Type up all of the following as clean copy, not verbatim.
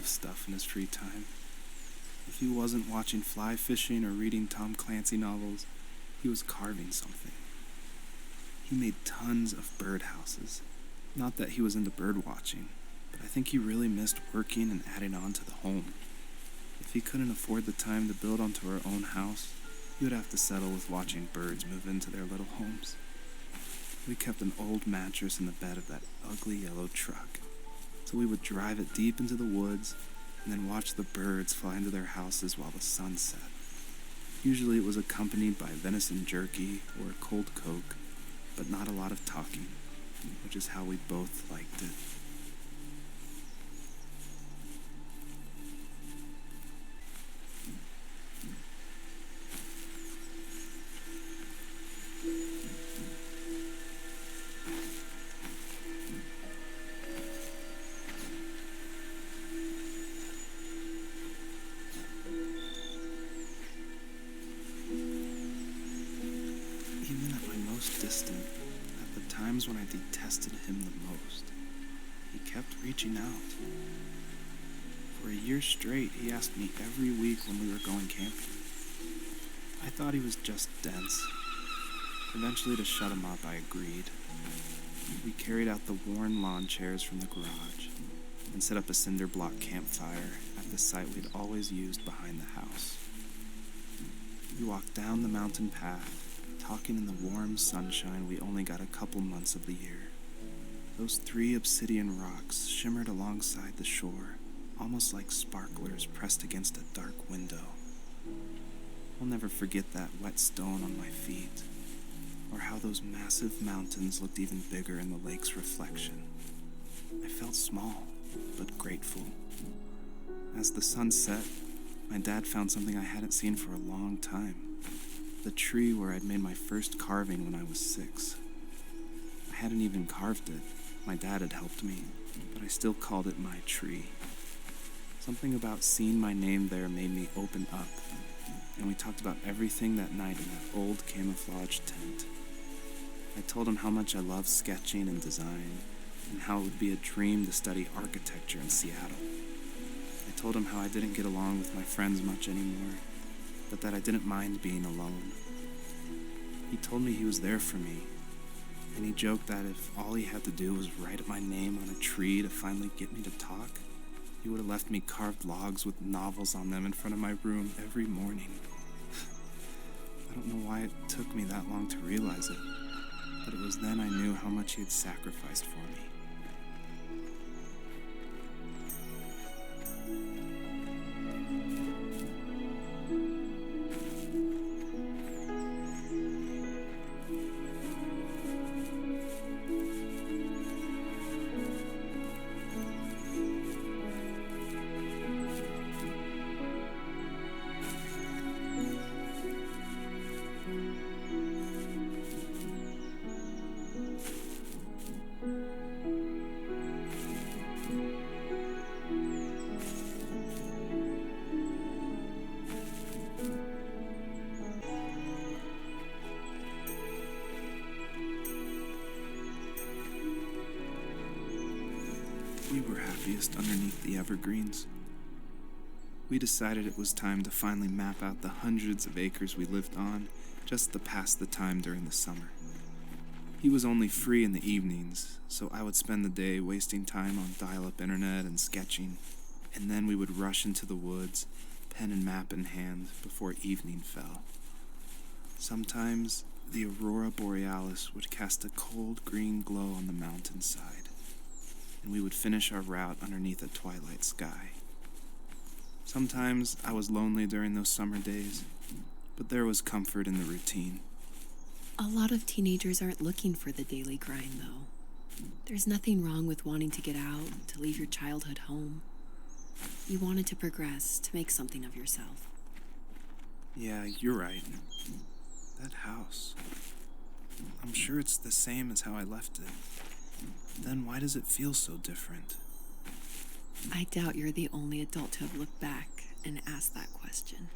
of stuff in his free time. If he wasn't watching fly fishing or reading Tom Clancy novels, he was carving something. He made tons of birdhouses. Not that he was into bird watching, but I think he really missed working and adding on to the home. If he couldn't afford the time to build onto our own house, he would have to settle with watching birds move into their little homes. We kept an old mattress in the bed of that ugly yellow truck, so we would drive it deep into the woods and then watch the birds fly into their houses while the sun set. Usually it was accompanied by venison jerky or a cold Coke, but not a lot of talking, which is how we both liked it. Even at my most distant, at the times when I detested him the most, he kept reaching out. For a year straight, he asked me every week when we were going camping. I thought he was just dense. Eventually, to shut him up, I agreed. We carried out the worn lawn chairs from the garage and set up a cinder block campfire at the site we'd always used behind the house. We walked down the mountain path, talking in the warm sunshine we only got a couple months of the year. Those 3 obsidian rocks shimmered alongside the shore, almost like sparklers pressed against a dark window. I'll never forget that wet stone on my feet, or how those massive mountains looked even bigger in the lake's reflection. I felt small, but grateful. As the sun set, my dad found something I hadn't seen for a long time. The tree where I'd made my first carving when I was 6. I hadn't even carved it. My dad had helped me, but I still called it my tree. Something about seeing my name there made me open up, and we talked about everything that night in that old camouflage tent. I told him how much I loved sketching and design, and how it would be a dream to study architecture in Seattle. I told him how I didn't get along with my friends much anymore, but that I didn't mind being alone. He told me he was there for me, and he joked that if all he had to do was write my name on a tree to finally get me to talk, he would have left me carved logs with novels on them in front of my room every morning. I don't know why it took me that long to realize it, but it was then I knew how much he had sacrificed for me. We were happiest underneath the evergreens. We decided it was time to finally map out the hundreds of acres we lived on just to pass the time during the summer. He was only free in the evenings, so I would spend the day wasting time on dial-up internet and sketching, and then we would rush into the woods, pen and map in hand, before evening fell. Sometimes the aurora borealis would cast a cold green glow on the mountainside, and we would finish our route underneath a twilight sky. Sometimes I was lonely during those summer days, but there was comfort in the routine. A lot of teenagers aren't looking for the daily grind, though. There's nothing wrong with wanting to get out, to leave your childhood home. You wanted to progress, to make something of yourself. Yeah, you're right. That house. I'm sure it's the same as how I left it. Then why does it feel so different? I doubt you're the only adult to have looked back and asked that question.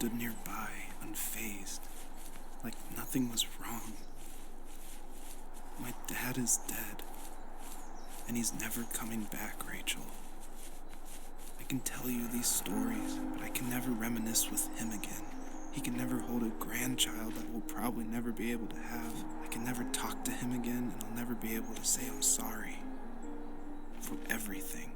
stood nearby, unfazed, like nothing was wrong. My dad is dead, and he's never coming back, Rachel. I can tell you these stories, but I can never reminisce with him again. He can never hold a grandchild that we'll probably never be able to have. I can never talk to him again, and I'll never be able to say I'm sorry for everything.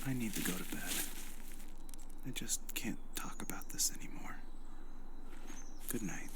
I need to go to bed. I just can't talk about this anymore. Good night.